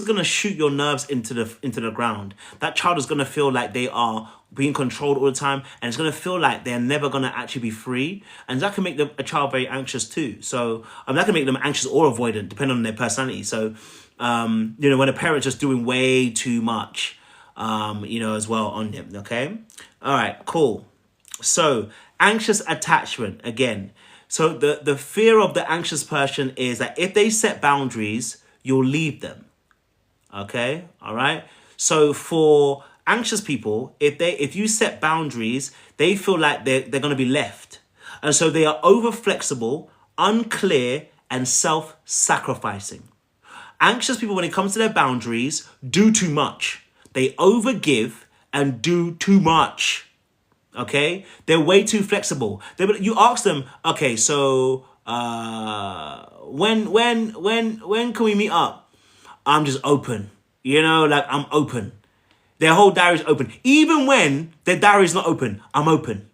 is going to shoot your nerves into the ground. That child is going to feel like they are being controlled all the time, and it's going to feel like they're never going to actually be free, and that can make a child very anxious too. So that can make them anxious or avoidant depending on their personality. So when a parent's just doing way too much, as well on them. Okay, all right, cool. So anxious attachment again. So the fear of the anxious person is that if they set boundaries, you'll leave them. Okay, all right. So for anxious people, if you set boundaries, they feel like they're going to be left, and so they are over flexible, unclear, and self-sacrificing. Anxious people, when it comes to their boundaries, do too much. They overgive and do too much. Okay, they're way too flexible. You ask them, okay, so when can we meet up? I'm just open. I'm open. Their whole diary's open. Even when their diary's not open, I'm open.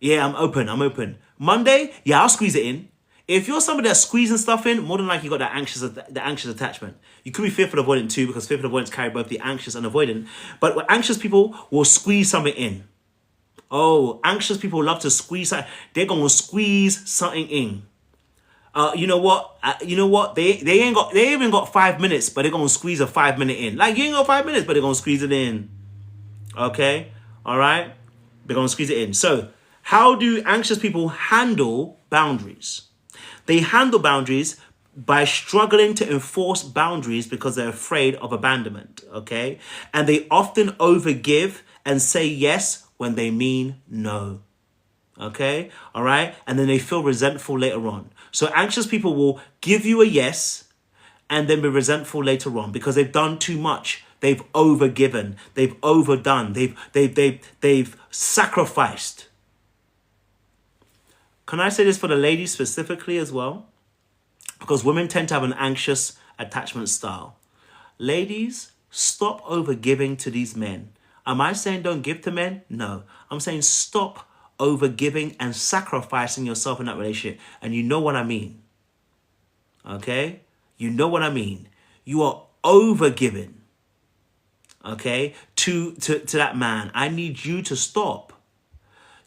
Yeah, I'm open. Monday, yeah, I'll squeeze it in. If you're somebody that's squeezing stuff in, more than likely you got the anxious attachment. You could be fearful avoidant too, because fearful avoidance carry both the anxious and avoidant. But anxious people will squeeze something in. Oh, anxious people love to squeeze. They're gonna squeeze something in. You know what? They even got 5 minutes, but they're gonna squeeze a 5 minute in. Like, you ain't got 5 minutes, but they're gonna squeeze it in. Okay, all right, they're gonna squeeze it in. So, how do anxious people handle boundaries? They handle boundaries by struggling to enforce boundaries because they're afraid of abandonment. Okay, and they often overgive and say yes when they mean no. Okay, all right, and then they feel resentful later on. So anxious people will give you a yes and then be resentful later on because they've done too much. They've overgiven. They've overdone. They've sacrificed. Can I say this for the ladies specifically as well? Because women tend to have an anxious attachment style. Ladies, stop overgiving to these men. Am I saying don't give to men? No. I'm saying stop overgiving and sacrificing yourself in that relationship. And you know what I mean. Okay? You know what I mean. You are overgiving. Okay? To that man. I need you to stop.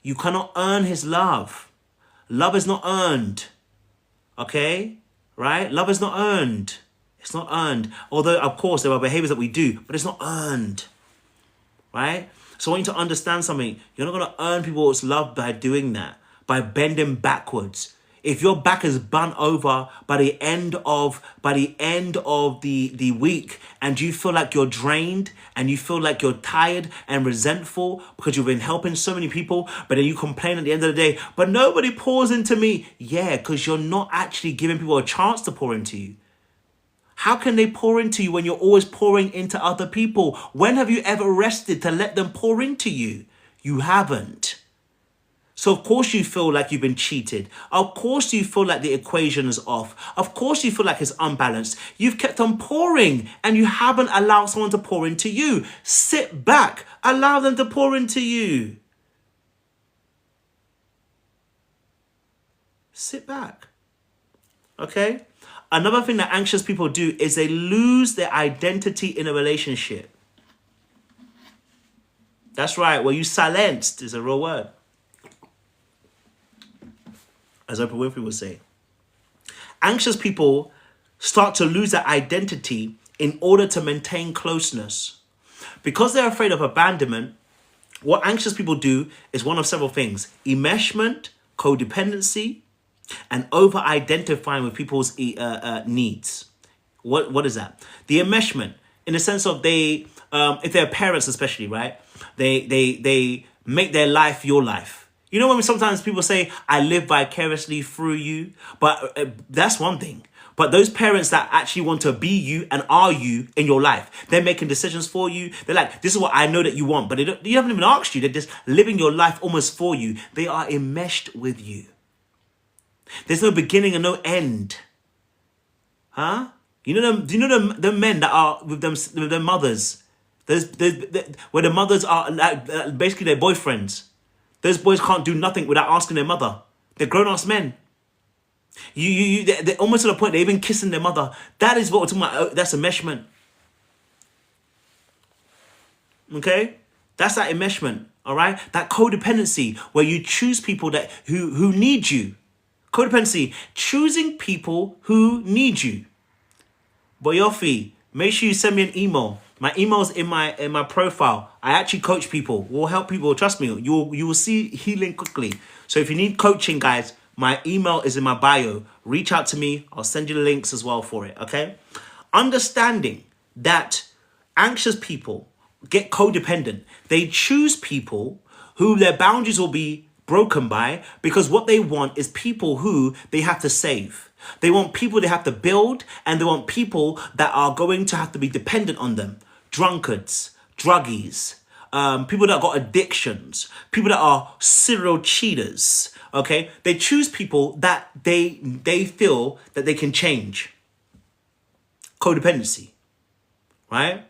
You cannot earn his love. Love is not earned. Okay? Right? Love is not earned. It's not earned. Although, of course, there are behaviors that we do, but it's not earned. Right? So I want you to understand something. You're not going to earn people's love by doing that, by bending backwards. If your back is bent over by the end of the week, and you feel like you're drained and you feel like you're tired and resentful because you've been helping so many people, but then you complain at the end of the day, but nobody pours into me. Yeah, because you're not actually giving people a chance to pour into you. How can they pour into you when you're always pouring into other people? When have you ever rested to let them pour into you? You haven't. So of course you feel like you've been cheated. Of course you feel like the equation is off. Of course you feel like it's unbalanced. You've kept on pouring and you haven't allowed someone to pour into you. Sit back. Allow them to pour into you. Sit back. Okay? Another thing that anxious people do is they lose their identity in a relationship. That's right. Well, you silenced is a real word. As Oprah Winfrey would say. Anxious people start to lose their identity in order to maintain closeness. Because they're afraid of abandonment, what anxious people do is one of several things. Enmeshment, codependency, and over-identifying with people's needs. What is that? The enmeshment, in the sense of if they're parents especially, right? They make their life your life. You know when sometimes people say, I live vicariously through you? But that's one thing. But those parents that actually want to be you and are you in your life, they're making decisions for you. They're like, this is what I know that you want. But you haven't even asked you. They're just living your life almost for you. They are enmeshed with you. There's no beginning and no end. Huh? Do you know the men that are with their mothers? Where the mothers are like, basically their boyfriends. Those boys can't do nothing without asking their mother. They're grown-ass men. They're almost to the point they're even kissing their mother. That is what we're talking about. That's enmeshment. Okay? That's that enmeshment, all right? That codependency where you choose people that who need you. Codependency, choosing people who need you. Boyofi, make sure you send me an email. My email's in my profile. I actually coach people. We'll help people. Trust me. You will see healing quickly. So if you need coaching, guys, my email is in my bio. Reach out to me. I'll send you the links as well for it. Okay? Understanding that anxious people get codependent. They choose people who their boundaries will be broken by, because what they want is people who they have to save. They want people they have to build, and they want people that are going to have to be dependent on them. Drunkards, druggies, people that got addictions, people that are serial cheaters. Okay, they choose people that they feel that they can change. Codependency, right?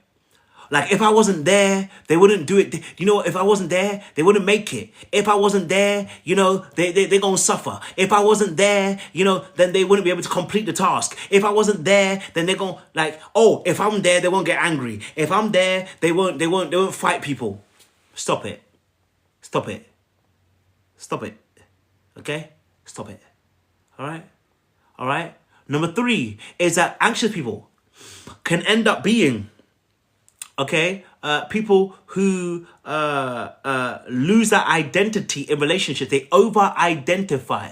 Like, if I wasn't there, they wouldn't do it. You know, if I wasn't there, they wouldn't make it. If I wasn't there, you know, they're going to suffer. If I wasn't there, you know, then they wouldn't be able to complete the task. If I wasn't there, then they're going to, like, oh, if I'm there, they won't get angry. If I'm there, they won't fight people. Stop it. Stop it. Stop it. Okay? Stop it. All right? All right? Number 3 is that anxious people can end up being, okay, people who lose their identity in relationships. They over-identify.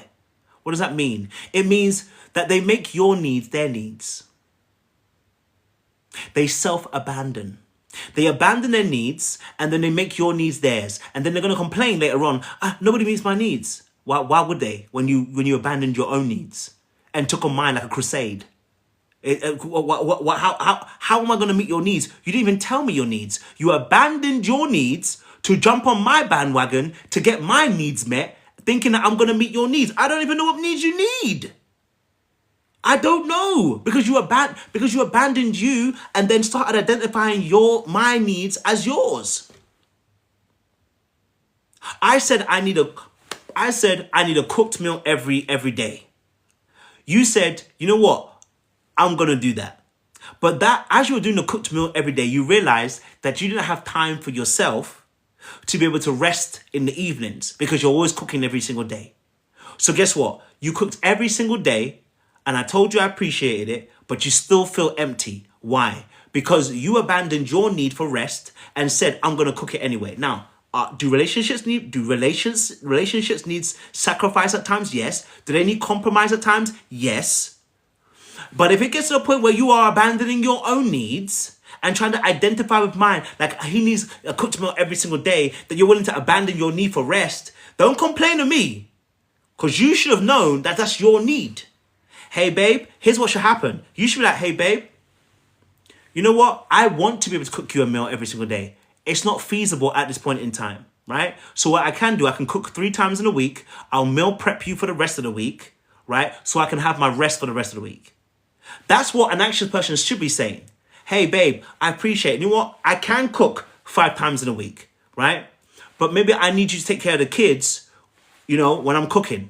What does that mean? It means that they make your needs their needs. They self-abandon. They abandon their needs, and then they make your needs theirs. And then they're going to complain later on, nobody meets my needs. Why would they, when you abandoned your own needs and took on mine like a crusade? How am I going to meet your needs? You didn't even tell me your needs. You abandoned your needs to jump on my bandwagon to get my needs met, thinking that I'm going to meet your needs. I don't even know what needs you need. I don't know, because you abandoned you and then started identifying my needs as yours. I said I need a cooked meal every day. You said, you know what? I'm going to do that. But that, as you were doing the cooked meal every day, you realized that you didn't have time for yourself to be able to rest in the evenings, because you're always cooking every single day. So guess what? You cooked every single day, and I told you I appreciated it, but you still feel empty. Why? Because you abandoned your need for rest and said, I'm going to cook it anyway. Now, do relationships need sacrifice at times? Yes. Do they need compromise at times? Yes. But if it gets to the point where you are abandoning your own needs and trying to identify with mine, like he needs a cooked meal every single day, that you're willing to abandon your need for rest, don't complain to me, because you should have known that that's your need. Hey, babe, here's what should happen. You should be like, hey, babe, you know what? I want to be able to cook you a meal every single day. It's not feasible at this point in time, right? So what I can do, I can cook 3 times in a week. I'll meal prep you for the rest of the week, right? So I can have my rest for the rest of the week. That's what an anxious person should be saying. Hey, babe, I appreciate it. You know what? I can cook 5 times in a week, right? But maybe I need you to take care of the kids, you know, when I'm cooking.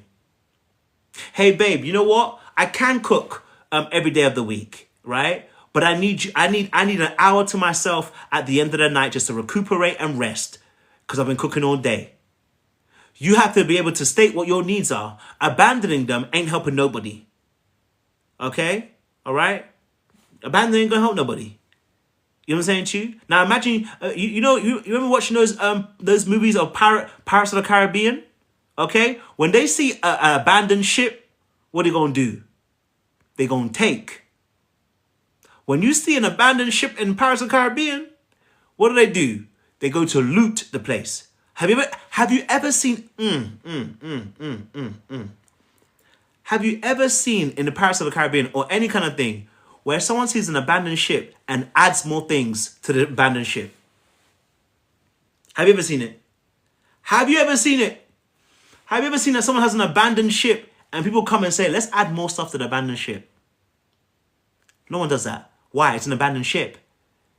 Hey, babe, you know what? I can cook every day of the week, right? But I need an hour to myself at the end of the night just to recuperate and rest, because I've been cooking all day. You have to be able to state what your needs are. Abandoning them ain't helping nobody. Okay? All right? Abandoning ain't gonna help nobody. You know what I'm saying to you? Now imagine, you remember watching those movies of Pirates of the Caribbean? Okay? When they see an abandoned ship, what are they gonna do? They're gonna take. When you see an abandoned ship in Pirates of the Caribbean, what do? They go to loot the place. Have you ever seen Have you ever seen in the Pirates of the Caribbean or any kind of thing where someone sees an abandoned ship and adds more things to the abandoned ship? Have you ever seen it? Have you ever seen it? Have you ever seen that someone has an abandoned ship and people come and say, let's add more stuff to the abandoned ship? No one does that. Why? It's an abandoned ship.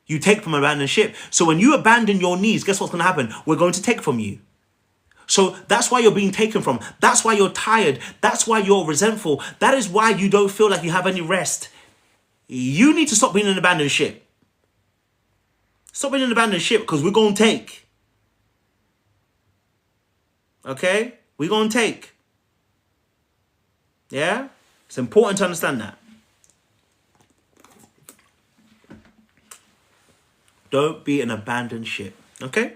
You take from an abandoned ship. So when you abandon your needs, guess what's going to happen? We're going to take from you. So that's why you're being taken from. That's why you're tired. That's why you're resentful. That is why you don't feel like you have any rest. You need to stop being an abandoned ship. Stop being an abandoned ship because we're going to take. Okay? We're going to take. Yeah? It's important to understand that. Don't be an abandoned ship. Okay?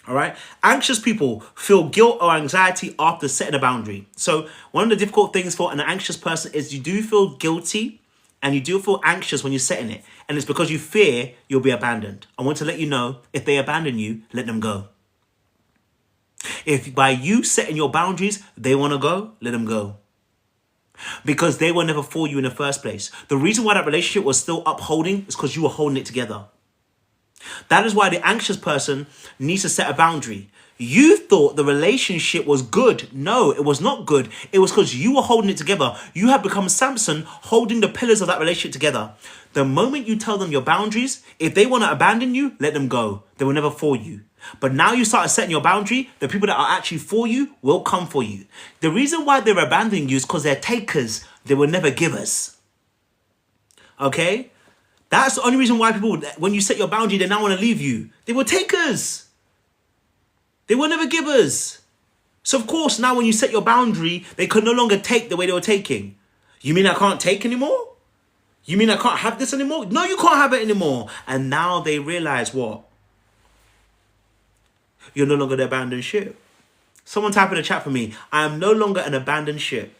All right. Anxious people feel guilt or anxiety after setting a boundary. So one of the difficult things for an anxious person is you do feel guilty and you do feel anxious when you're setting it. And it's because you fear you'll be abandoned. I want to let you know, if they abandon you, let them go. If by you setting your boundaries, they want to go, let them go. Because they were never for you in the first place. The reason why that relationship was still upholding is because you were holding it together. That is why the anxious person needs to set a boundary. You thought the relationship was good. No, it was not good. It was because you were holding it together. You have become Samson, holding the pillars of that relationship together. The moment you tell them your boundaries, if they want to abandon you, let them go. They were never for you. But now you start setting your boundary, the people that are actually for you will come for you. The reason why they're abandoning you is because they're takers. They were never givers. Okay? That's the only reason why people, when you set your boundary, they now want to leave you. They were takers. They were never givers. So of course, now when you set your boundary, they can no longer take the way they were taking. You mean I can't take anymore? You mean I can't have this anymore? No, you can't have it anymore. And now they realize what? You're no longer the abandoned ship. Someone type in the chat for me. I am no longer an abandoned ship.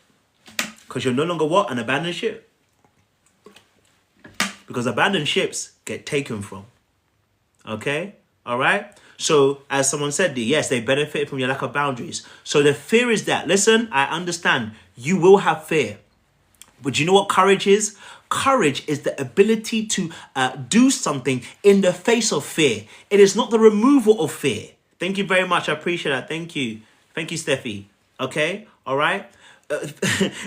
Because you're no longer what? An abandoned ship. Because abandoned ships get taken from. Okay? All right? So, as someone said, yes, they benefit from your lack of boundaries. So the fear is that, listen, I understand you will have fear. But you know what courage is? Courage is the ability to do something in the face of fear. It is not the removal of fear. Thank you very much. I appreciate that. Thank you. Thank you, Steffi. Okay? All right?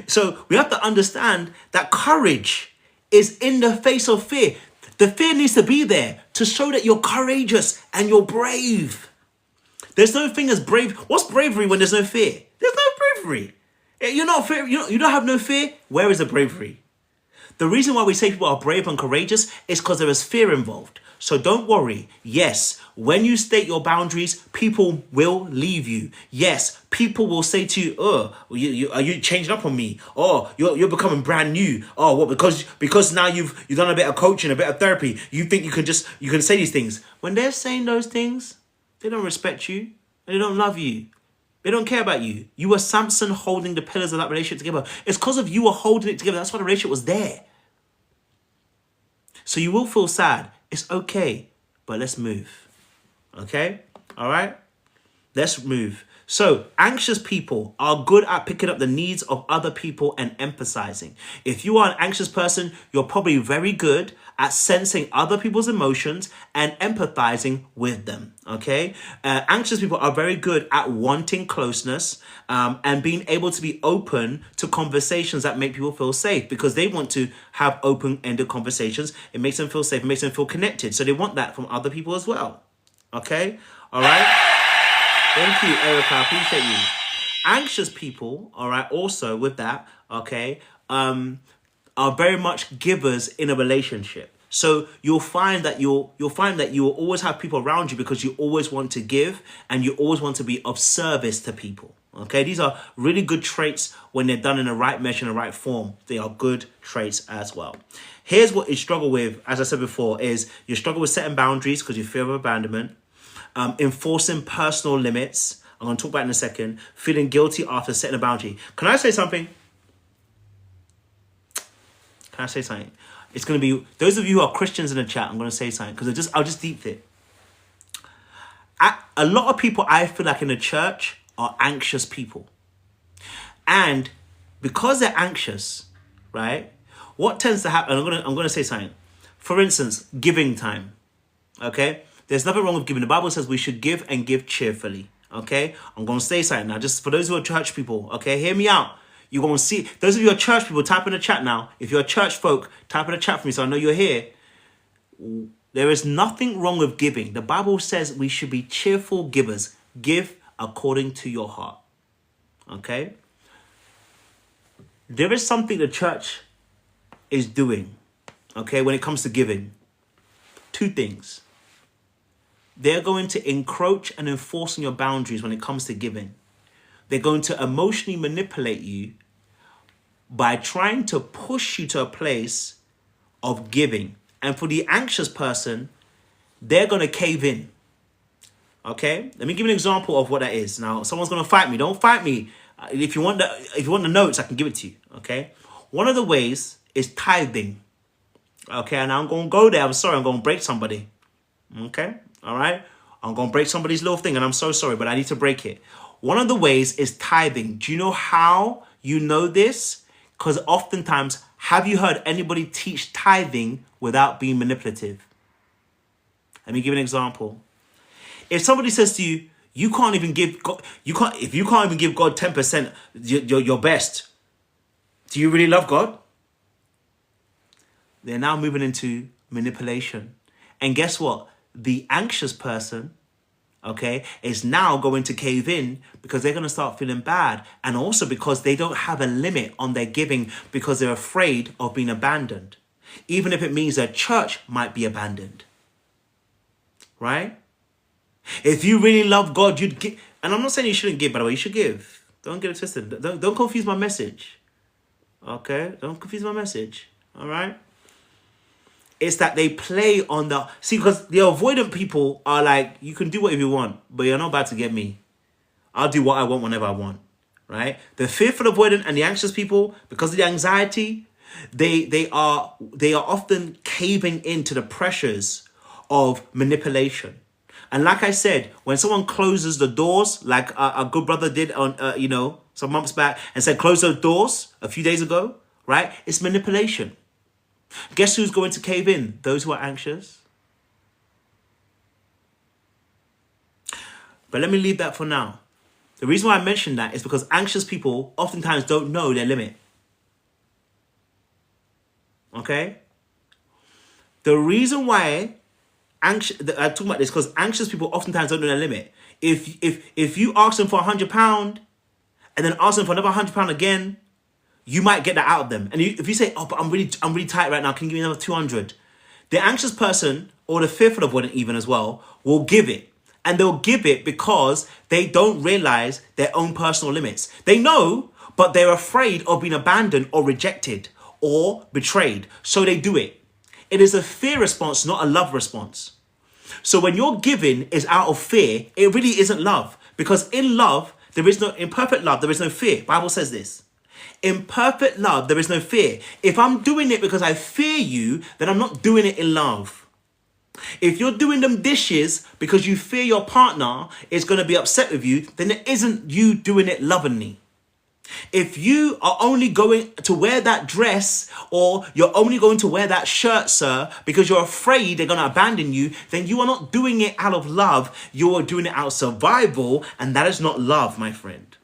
So we have to understand that courage is in the face of fear. The fear needs to be there to show that you're courageous and you're brave. There's no thing as brave. What's bravery when there's no fear? There's no bravery. You're not fear. You don't have no fear. Where is the bravery? The reason why we say people are brave and courageous is because there is fear involved. So don't worry. Yes, when you state your boundaries, people will leave you. Yes, people will say to you, "Oh, are you changing up on me? Oh, you're becoming brand new. Oh, what? Because now you've done a bit of coaching, a bit of therapy. You think you can say these things." When they're saying those things, they don't respect you and they don't love you. They don't care about you. You were Samson holding the pillars of that relationship together. It's because of you were holding it together. That's why the relationship was there. So you will feel sad. It's okay, but let's move. Okay? All right? Let's move. So, anxious people are good at picking up the needs of other people and empathizing. If you are an anxious person, you're probably very good at sensing other people's emotions and empathizing with them. Okay? Anxious people are very good at wanting closeness and being able to be open to conversations that make people feel safe because they want to have open-ended conversations. It makes them feel safe. It makes them feel connected. So they want that from other people as well. Okay? All right? Thank you, Erica. I appreciate you. Anxious people, all right, also with that, okay, are very much givers in a relationship. So you'll find that you will always have people around you because you always want to give and you always want to be of service to people. Okay, these are really good traits when they're done in the right measure, in the right form. They are good traits as well. Here's what you struggle with, as I said before, is you struggle with setting boundaries because you fear of abandonment. Enforcing personal limits. I'm going to talk about it in a second. Feeling guilty after setting a boundary. Can I say something? Can I say something? It's going to be, those of you who are Christians in the chat, I'm going to say something because I'll just deep it. A lot of people I feel like in the church are anxious people. And because they're anxious, right? What tends to happen, I'm going to say something. For instance, giving time. Okay? There's nothing wrong with giving. The Bible says we should give and give cheerfully. Okay? I'm going to say something now. Just for those who are church people. Okay? Hear me out. You're going to see. Those of you who are church people, type in the chat now. If you're a church folk, type in the chat for me so I know you're here. There is nothing wrong with giving. The Bible says we should be cheerful givers. Give according to your heart. Okay? There is something the church is doing. Okay? When it comes to giving. Two things. they're going to encroach and enforce on your boundaries when it comes to giving. They're going to emotionally manipulate you by trying to push you to a place of giving. And for the anxious person, they're going to cave in. Okay? Let me give you an example of what that is. Now, someone's going to fight me. Don't fight me. If you want the notes, I can give it to you. Okay? One of the ways is tithing. Okay? And I'm going to go there. I'm sorry. I'm going to break somebody. Okay? All right? I'm going to break somebody's little thing, and I'm so sorry, but I need to break it. One of the ways is tithing. Do you know how you know this? Because oftentimes, have you heard anybody teach tithing without being manipulative? Let me give you an example. If somebody says to you, you can't even give God, if you can't even give God 10% your best, do you really love God? They're now moving into manipulation. And guess what? The anxious person, okay, is now going to cave in because they're going to start feeling bad. And also because they don't have a limit on their giving because they're afraid of being abandoned. Even if it means their church might be abandoned. Right? If you really love God, you'd give. And I'm not saying you shouldn't give, by the way, you should give. Don't get it twisted. Don't confuse my message. Okay? Don't confuse my message. All right? It's that they play on the... See, because the avoidant people are like, you can do whatever you want, but you're not about to get me. I'll do what I want whenever I want. Right? The fearful avoidant and the anxious people, because of the anxiety, they are often caving into the pressures of manipulation. And like I said, when someone closes the doors, like a good brother did on, some months back, and said, close those doors a few days ago, right? It's manipulation. Guess who's going to cave in? Those who are anxious. But let me leave that for now. The reason why I mentioned that is because anxious people oftentimes don't know their limit. Okay? The reason why I'm talking about this because anxious people oftentimes don't know their limit. If you ask them for £100 and then ask them for another £100 again, you might get that out of them. And if you say, "Oh, but I'm really tight right now. Can you give me another 200?" The anxious person or the fearful avoidant even as well will give it, and they'll give it because they don't realize their own personal limits. They know, but they're afraid of being abandoned or rejected or betrayed, so they do it. It is a fear response, not a love response. So when your giving is out of fear, it really isn't love. Because in perfect love, there is no fear. Bible says this. In perfect love, there is no fear. If I'm doing it because I fear you, then I'm not doing it in love. If you're doing them dishes because you fear your partner is going to be upset with you, then it isn't you doing it lovingly. If you are only going to wear that dress or you're only going to wear that shirt, sir, because you're afraid they're going to abandon you, then you are not doing it out of love. You are doing it out of survival, and that is not love, my friend.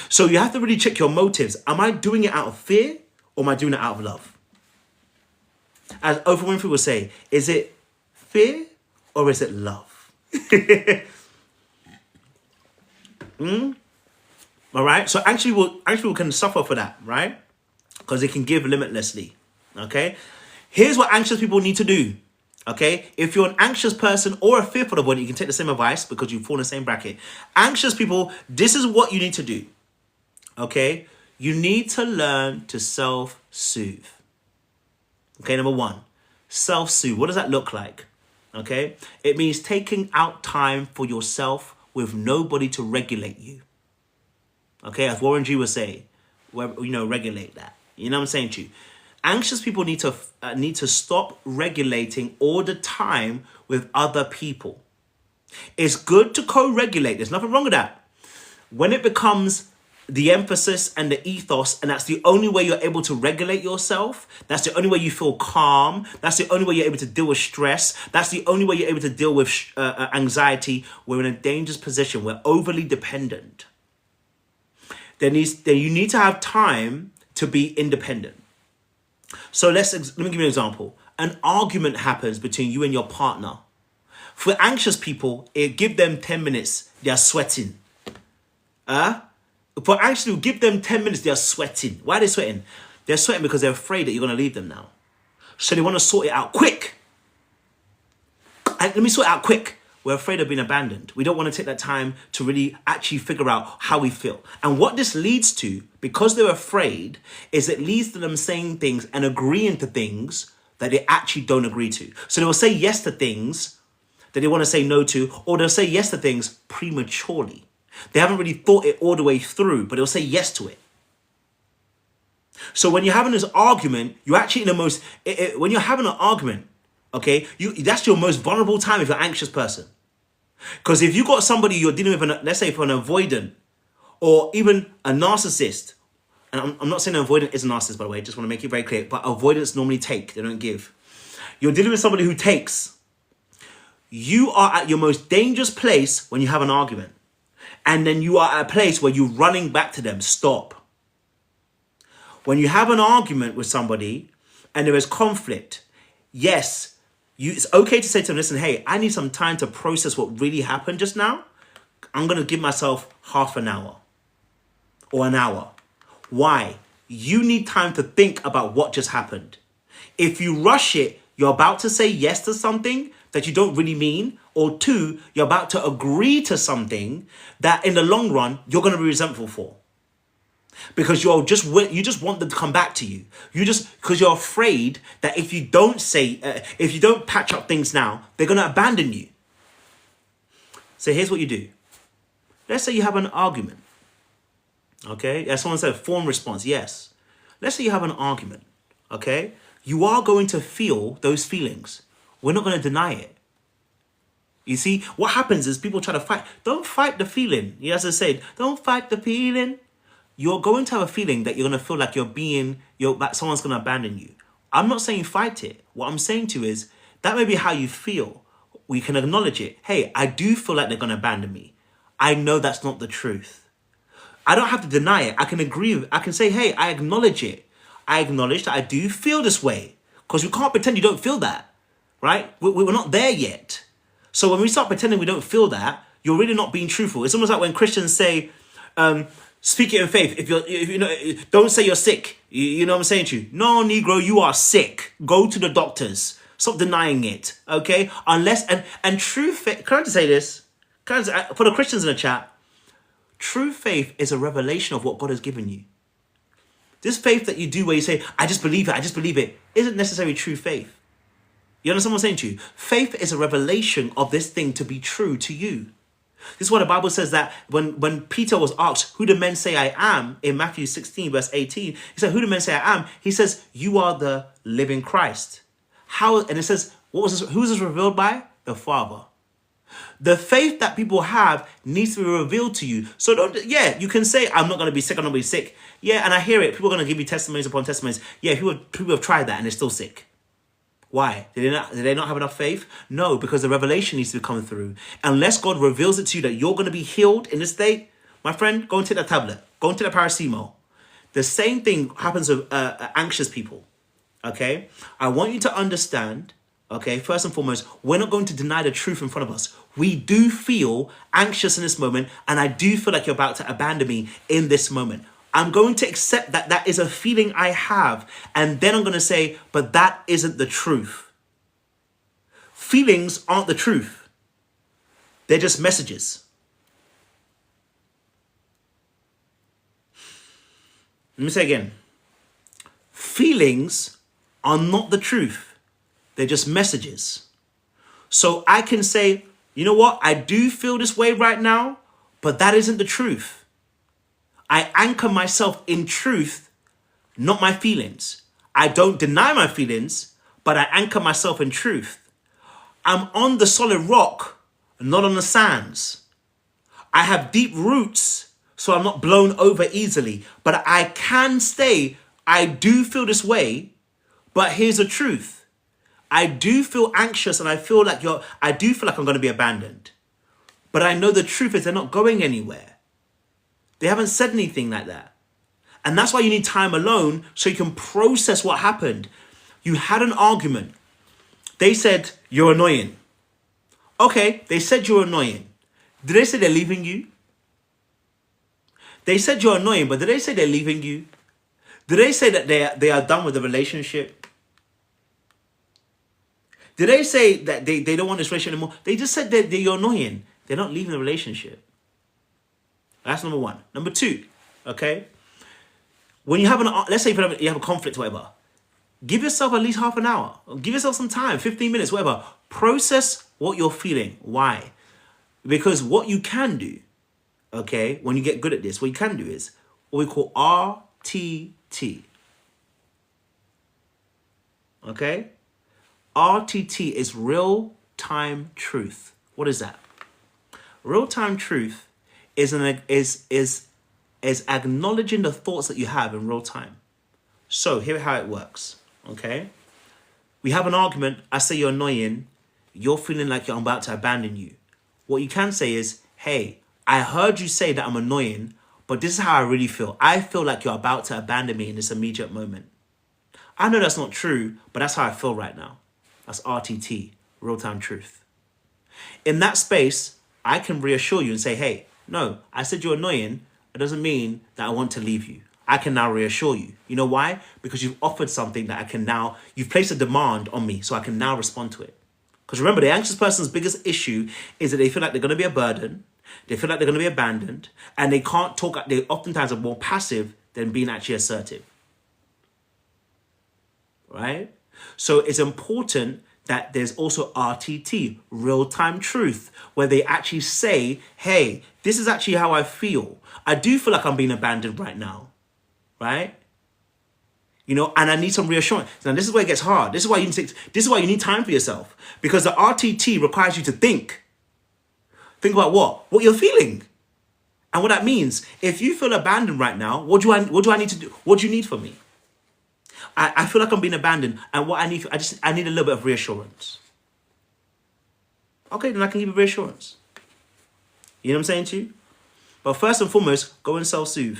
So you have to really check your motives. Am I doing it out of fear or am I doing it out of love? As Oprah Winfrey would say, is it fear or is it love? All right. So actually, we can suffer for that, right? Because they can give limitlessly. Okay. Here's what anxious people need to do. Okay. If you're an anxious person or a fearful avoidant, you can take the same advice because you fall in the same bracket. Anxious people, this is what you need to do. Okay. You need to learn to self-soothe. Okay. Number one, self-soothe. What does that look like? Okay. It means taking out time for yourself with nobody to regulate you. Okay, as Warren G would say, regulate that. You know what I'm saying to you? Anxious people need to stop regulating all the time with other people. It's good to co-regulate. There's nothing wrong with that. When it becomes the emphasis and the ethos, and that's the only way you're able to regulate yourself, that's the only way you feel calm, that's the only way you're able to deal with stress, that's the only way you're able to deal with anxiety, we're in a dangerous position. We're overly dependent. Then you need to have time to be independent. So let me give you an example. An argument happens between you and your partner. For anxious people, give them 10 minutes, they are sweating. For anxious, give them 10 minutes, they are sweating. Why are they sweating? They're sweating because they're afraid that you're going to leave them now. So they want to sort it out quick. let me sort it out quick. We're afraid of being abandoned. We don't want to take that time to really actually figure out how we feel. And what this leads to, because they're afraid, is it leads to them saying things and agreeing to things that they actually don't agree to. So they will say yes to things that they want to say no to, or they'll say yes to things prematurely. They haven't really thought it all the way through, but they'll say yes to it. So when you're having this argument, you're actually in the most, when you're having an argument, okay, that's your most vulnerable time if you're an anxious person. Because if you got somebody you're dealing with, let's say for an avoidant, or even a narcissist, and I'm not saying an avoidant is a narcissist, by the way, just want to make it very clear, but avoidants normally take, they don't give. You're dealing with somebody who takes. You are at your most dangerous place when you have an argument. And then you are at a place where you're running back to them. Stop. When you have an argument with somebody and there is conflict, yes, it's okay to say to them, listen, hey, I need some time to process what really happened just now. I'm going to give myself half an hour or an hour. Why? You need time to think about what just happened. If you rush it, you're about to say yes to something that you don't really mean, or two, you're about to agree to something that in the long run, you're going to be resentful for. Because you just want them to come back to you. Because you're afraid that if you don't patch up things now, they're going to abandon you. So here's what you do. Let's say you have an argument. Okay? As someone said, form response, yes. Let's say you have an argument. Okay? You are going to feel those feelings. We're not going to deny it. You see, what happens is people try to fight. Don't fight the feeling. As I said, don't fight the feeling. You're going to have a feeling that you're going to feel like that someone's going to abandon you. I'm not saying fight it. What I'm saying to you is that may be how you feel. We can acknowledge it. Hey, I do feel like they're going to abandon me. I know that's not the truth. I don't have to deny it. I can agree. I can say, hey, I acknowledge it. I acknowledge that I do feel this way. Because we can't pretend you don't feel that. Right? We're not there yet. So when we start pretending we don't feel that, you're really not being truthful. It's almost like when Christians say, speak it in faith. If you know, don't say you're sick. You know what I'm saying to you? No, Negro, you are sick. Go to the doctors. Stop denying it. Okay? Unless, and true faith, can I just say this? For the Christians in the chat, true faith is a revelation of what God has given you. This faith that you do where you say, I just believe it, isn't necessarily true faith. You understand what I'm saying to you? Faith is a revelation of this thing to be true to you. This is what the Bible says, that when Peter was asked, who do men say I am? In Matthew 16, verse 18, he said, who do men say I am? He says, you are the living Christ. How? And it says, who was this revealed by? The Father. The faith that people have needs to be revealed to you. So you can say, I'm not going to be sick, I'm not going to be sick. Yeah, and I hear it. People are going to give you testimonies upon testimonies. Yeah, people have tried that and they're still sick. Why? Did they not have enough faith? No, because the revelation needs to come through. Unless God reveals it to you that you're going to be healed in this state, my friend, go and take that tablet. Go and take that paracetamol. The same thing happens with anxious people. Okay? I want you to understand, okay, first and foremost, we're not going to deny the truth in front of us. We do feel anxious in this moment, and I do feel like you're about to abandon me in this moment. I'm going to accept that that is a feeling I have. And then I'm going to say, but that isn't the truth. Feelings aren't the truth. They're just messages. Let me say again. Feelings are not the truth. They're just messages. So I can say, you know what? I do feel this way right now, but that isn't the truth. I anchor myself in truth, not my feelings. I don't deny my feelings, but I anchor myself in truth. I'm on the solid rock, not on the sands. I have deep roots, so I'm not blown over easily. But I can stay. I do feel this way, but here's the truth. I do feel anxious and I feel like I'm going to be abandoned. But I know the truth is they're not going anywhere. They haven't said anything like that. And that's why you need time alone so you can process what happened. You had an argument. They said, you're annoying. Okay, they said you're annoying. Did they say they're leaving you? They said you're annoying, but did they say they're leaving you? Did they say that they are done with the relationship? Did they say that they don't want this relationship anymore? They just said that you're annoying. They're not leaving the relationship. That's number one. Number two, okay? When you have let's say you have a conflict or whatever, give yourself at least half an hour. Give yourself some time, 15 minutes, whatever. Process what you're feeling. Why? Because what you can do, okay, when you get good at this, what you can do is what we call RTT. Okay? RTT is real-time truth. What is that? Real-time truth is acknowledging the thoughts that you have in real time. So here's how it works. Okay? We have an argument. I say you're annoying. You're feeling like I'm about to abandon you. What you can say is, hey, I heard you say that I'm annoying, but this is how I really feel. I feel like you're about to abandon me in this immediate moment. I know that's not true, but that's how I feel right now. That's RTT, real-time truth. In that space, I can reassure you and say, hey, no, I said you're annoying. It doesn't mean that I want to leave you. I can now reassure you. You know why? Because you've offered something that you've placed a demand on me, so I can now respond to it. Because remember, the anxious person's biggest issue is that they feel like they're going to be a burden, they feel like they're going to be abandoned, and they can't talk, they oftentimes are more passive than being actually assertive. Right? So it's important that there's also RTT, real-time truth, where they actually say, hey, this is actually how I feel. I do feel like I'm being abandoned right now, right? You know, and I need some reassurance. Now, this is where it gets hard. This is why you need time for yourself, because the RTT requires you to think. Think about what? What you're feeling. And what that means. If you feel abandoned right now, what do I need to do? What do you need from me? I feel like I'm being abandoned, and what I need a little bit of reassurance. Okay, then I can give you reassurance. You know what I'm saying to you? But first and foremost, go and self-soothe.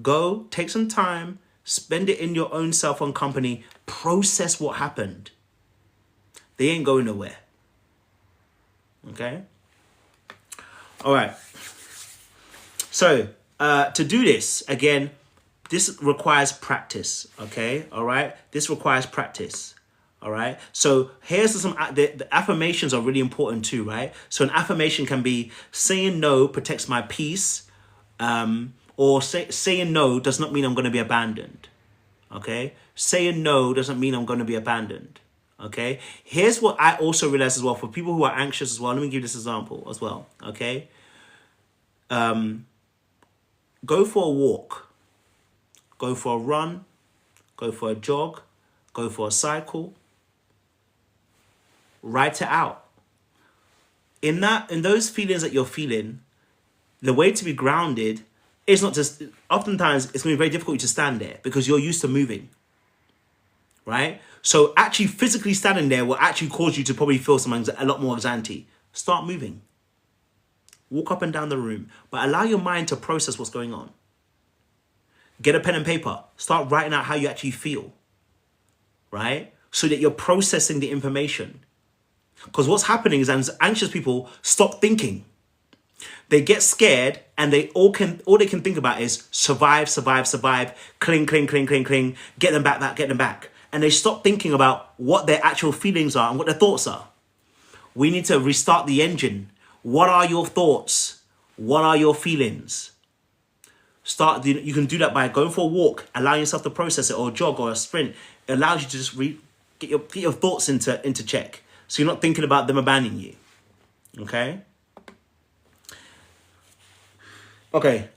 Go, take some time, spend it in your own self and company, process what happened. They ain't going nowhere. Okay? All right. So, to do this, again, this requires practice, okay? All right? This requires practice, all right? So here's the affirmations are really important too, right? So an affirmation can be saying no protects my peace, or saying no does not mean I'm going to be abandoned, okay? Saying no doesn't mean I'm going to be abandoned, okay? Here's what I also realize as well for people who are anxious as well. Let me give this example as well, okay? Go for a walk. Go for a run, go for a jog, go for a cycle. Write it out. In those feelings that you're feeling, the way to be grounded is not just, oftentimes it's going to be very difficult to stand there because you're used to moving, right? So actually physically standing there will actually cause you to probably feel a lot more anxiety. Start moving. Walk up and down the room, but allow your mind to process what's going on. Get a pen and paper. Start writing out how you actually feel, right? So that you're processing the information. Because what's happening is anxious people stop thinking. They get scared and all they can think about is survive, survive, survive, cling, cling, cling, cling, cling, get them back, get them back. And they stop thinking about what their actual feelings are and what their thoughts are. We need to restart the engine. What are your thoughts? What are your feelings? You can do that by going for a walk, allowing yourself to process it, or a jog or a sprint. It allows you to just get your thoughts into check. So you're not thinking about them abandoning you. Okay? Okay.